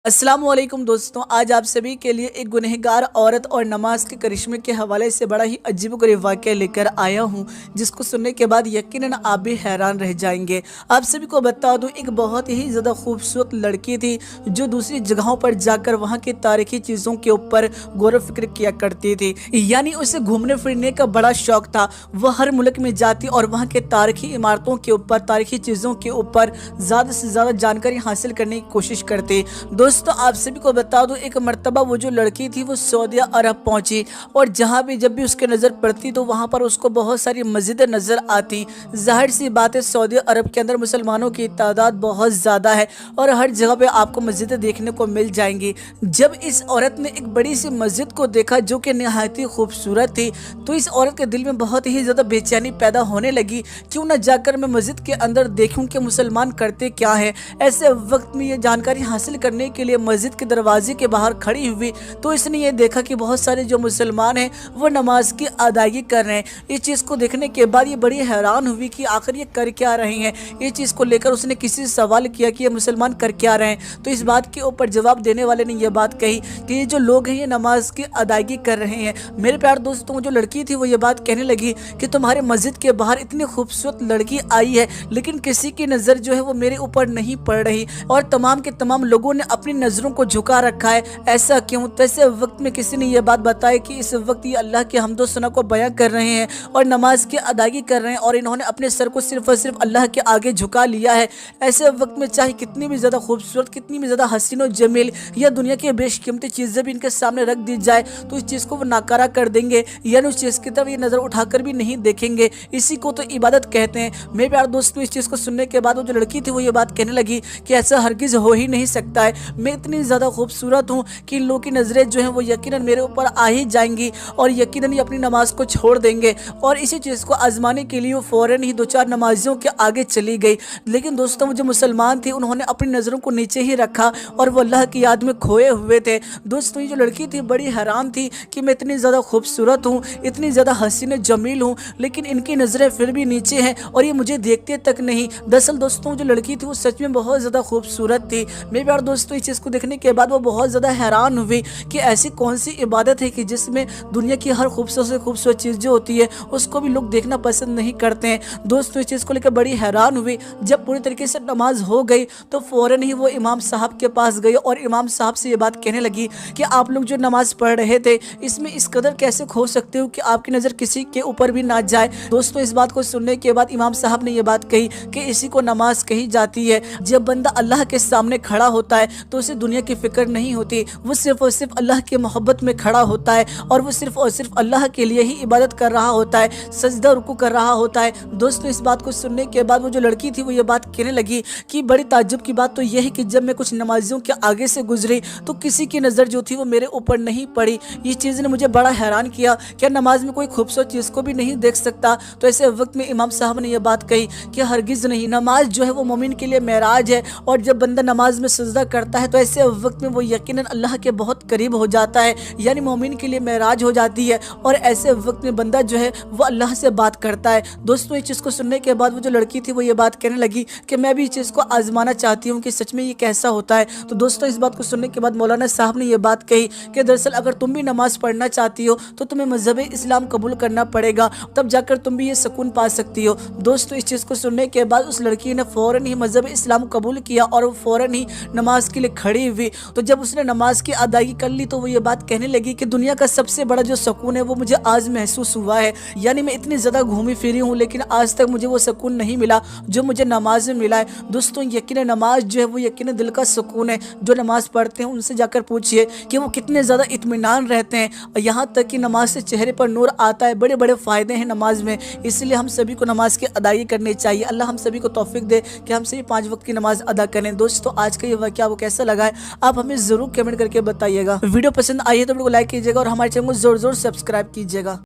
अस्सलाम वालेकुम दोस्तों, आज आप सभी के लिए एक गुनहगार औरत और नमाज के करिश्मे के हवाले से बड़ा ही अजीबोगरीब वाक़या लेकर आया हूं, जिसको सुनने के बाद यकीनन आप भी हैरान रह जाएंगे। आप सभी को बता दूं, एक बहुत ही ज़्यादा खूबसूरत लड़की थी जो दूसरी जगहों पर जाकर वहां की तारीखी चीज़ों के ऊपर गौर फिक्र किया करती थी। यानी उसे घूमने फिरने का बड़ा शौक था। वह हर मुल्क में जाती और वहाँ के तारीखी इमारतों के ऊपर, तारीखी चीज़ों के ऊपर ज़्यादा से ज़्यादा जानकारी हासिल करने की कोशिश करती। दोस्तों आप सभी को बता दूं, एक मर्तबा वो जो लड़की थी वो सऊदी अरब पहुंची और जहां भी जब भी उसके नज़र पड़ती तो वहां पर उसको बहुत सारी मस्जिदें नज़र आती। जाहिर सी बात है, सऊदी अरब के अंदर मुसलमानों की तादाद बहुत ज़्यादा है और हर जगह पे आपको मस्जिदें देखने को मिल जाएंगी। जब इस औरत ने एक बड़ी सी मस्जिद को देखा जो कि निहायत ही खूबसूरत थी, तो इस औरत के दिल में बहुत ही ज़्यादा बेचैनी पैदा होने लगी। क्यों न जाकर मैं मस्जिद के अंदर देखूँ कि मुसलमान करते क्या है। ऐसे वक्त में ये जानकारी हासिल करने के लिए मस्जिद के दरवाजे के बाहर खड़ी हुई तो इसने ये देखा कि बहुत सारे जो मुसलमान हैं वो नमाज की अदायगी कर रहे हैं। इस चीज़ को देखने के बाद ये बड़ी हैरान हुई कि आखिर ये कर क्या रहे हैं। इस चीज़ को लेकर उसने किसी से सवाल किया कि ये मुसलमान कर क्या रहे हैं, तो इस बात के ऊपर जवाब देने वाले ने यह बात कही कि ये जो लोग हैं ये नमाज की अदायगी कर रहे हैं। मेरे प्यार दोस्तों, जो लड़की थी वो ये बात कहने लगी कि तुम्हारे मस्जिद के बाहर इतनी खूबसूरत लड़की आई है, लेकिन किसी की नज़र जो है वो मेरे ऊपर नहीं पड़ रही और तमाम के तमाम लोगों ने अपनी नज़रों को झुका रखा है। ऐसा क्यों? तो ऐसे वक्त में किसी ने यह बात बताई कि इस वक्त ये अल्लाह के हम्दो सना को बयां कर रहे हैं और नमाज की अदायगी कर रहे हैं और इन्होंने अपने सर को सिर्फ और सिर्फ अल्लाह के आगे झुका लिया है। ऐसे वक्त में चाहे कितनी भी ज़्यादा खूबसूरत, कितनी भी ज़्यादा हसीन और जमील या दुनिया की बेशकीमती चीज़ें भी इनके सामने रख दी जाए तो इस चीज़ को वो नाकारा कर देंगे, यानी उस चीज़ की तरफ ये नज़र उठाकर भी नहीं देखेंगे। इसी को तो इबादत कहते हैं। मेरे प्यार दोस्तों, इस चीज़ को सुनने के बाद वो जो लड़की थी वो ये बात कहने लगी कि ऐसा हरगिज़ हो ही नहीं सकता है। मैं इतनी ज़्यादा खूबसूरत हूँ कि इन लोगों की नज़रें जो हैं वो यकीनन मेरे ऊपर आ ही जाएंगी और यकीनन ये अपनी नमाज को छोड़ देंगे। और इसी चीज़ को आजमाने के लिए वो फ़ौरन ही दो चार नमाजियों के आगे चली गई। लेकिन दोस्तों, वो जो मुसलमान थे उन्होंने अपनी नज़रों को नीचे ही रखा और वो अल्लाह की याद में खोए हुए थे। दोस्तों, ये जो लड़की थी बड़ी हैरान थी कि मैं इतनी ज़्यादा खूबसूरत हूँ, इतनी ज़्यादा हसीन जमील हूँ, लेकिन इनकी नज़रें फिर भी नीचे हैं और ये मुझे देखते तक नहीं। दरअसल दोस्तों, जो लड़की थी वो सच में बहुत ज़्यादा खूबसूरत थी। मेरे प्यार दोस्तों, इस चीज़ को देखने के बाद वो बहुत ज़्यादा हैरान हुई कि ऐसी कौन सी इबादत है कि जिसमें दुनिया की हर खूबसूरत से खूबसूरत चीज़ जो होती है उसको भी लोग देखना पसंद नहीं करते हैं। दोस्तों, इस चीज़ को लेकर बड़ी हैरान हुई। जब पूरी तरीके से नमाज हो गई तो फ़ौरन ही वो इमाम साहब के पास गई और इमाम साहब से ये बात कहने लगी कि आप लोग जो नमाज पढ़ रहे थे इसमें इस कदर कैसे खो सकते हो कि आपकी नज़र किसी के ऊपर भी ना जाए। दोस्तों, इस बात को सुनने के बाद इमाम साहब ने यह बात कही कि इसी को नमाज कही जाती है। जब बंदा अल्लाह के सामने खड़ा होता है तो उसे दुनिया की फिक्र नहीं होती, वो सिर्फ और सिर्फ अल्लाह की मोहब्बत में खड़ा होता है और वो सिर्फ और सिर्फ अल्लाह के लिए ही इबादत कर रहा होता है, सजदा रुकू कर रहा होता है। दोस्तों, इस बात को सुनने के बाद वो जो लड़की थी वो ये बात कहने लगी कि बड़ी ताज्जुब की बात तो यह है कि जब मैं कुछ नमाजियों के आगे से गुजरी तो किसी की नज़र जो थी वो मेरे ऊपर नहीं पड़ी। ये चीज़ ने मुझे बड़ा हैरान किया, क्या नमाज में कोई खूबसूरत चीज़ को भी नहीं देख सकता? तो ऐसे वक्त में इमाम साहब ने यह बात कही कि हरगिज़ नहीं, नमाज जो है वो मोमिन के लिए मेराज है और जब बंदा नमाज में सजदा करता है तो ऐसे वक्त में वो यकीनन अल्लाह के बहुत करीब हो जाता है, यानी मोमिन के लिए मेराज हो जाती है और ऐसे वक्त में बंदा जो है वो अल्लाह से बात करता है। दोस्तों, इस चीज़ को सुनने के बाद वो जो लड़की थी वो ये बात कहने लगी कि मैं भी इस चीज़ को आजमाना चाहती हूँ कि सच में ये कैसा होता है। तो दोस्तों, इस बात को सुनने के बाद मौलाना साहब ने यह बात कही कि दरअसल अगर तुम भी नमाज पढ़ना चाहती हो तो तुम्हें मज़हब इस्लाम कबूल करना पड़ेगा, तब जाकर तुम भी ये सुकून पा सकती हो। दोस्तों, इस चीज़ को सुनने के बाद उस लड़की ने फ़ौरन ही मज़हब इस्लाम कबूल किया और वो फ़ौरन ही नमाज के लिए खड़ी हुई। तो जब उसने नमाज की अदायगी कर ली तो वो ये बात कहने लगी कि दुनिया का सबसे बड़ा जो सुकून है वो मुझे आज महसूस हुआ है। यानी मैं इतनी ज़्यादा घूमी फिरी हूँ लेकिन आज तक मुझे वो सुकून नहीं मिला जो मुझे नमाज में मिला है। दोस्तों, यकीन नमाज जो है वो यकीन दिल का सुकून है। जो नमाज पढ़ते हैं उनसे जाकर पूछिए कि वो कितने ज़्यादा इत्मीनान रहते हैं और यहाँ तक कि नमाज से चेहरे पर नूर आता है। बड़े बड़े फ़ायदे हैं नमाज में, इसलिए हम सभी को नमाज की अदायगी करनी चाहिए। अल्लाह हम सभी को तौफीक दे कि हम सभी 5 वक्त की नमाज अदा करें। दोस्तों, आज का ये वाक़या आपको कैसा लगा है आप हमें ज़रूर कमेंट करके बताइएगा। वीडियो पसंद आई है तो वीडियो को लाइक कीजिएगा और हमारे चैनल को ज़ोर ज़ोर सब्सक्राइब कीजिएगा।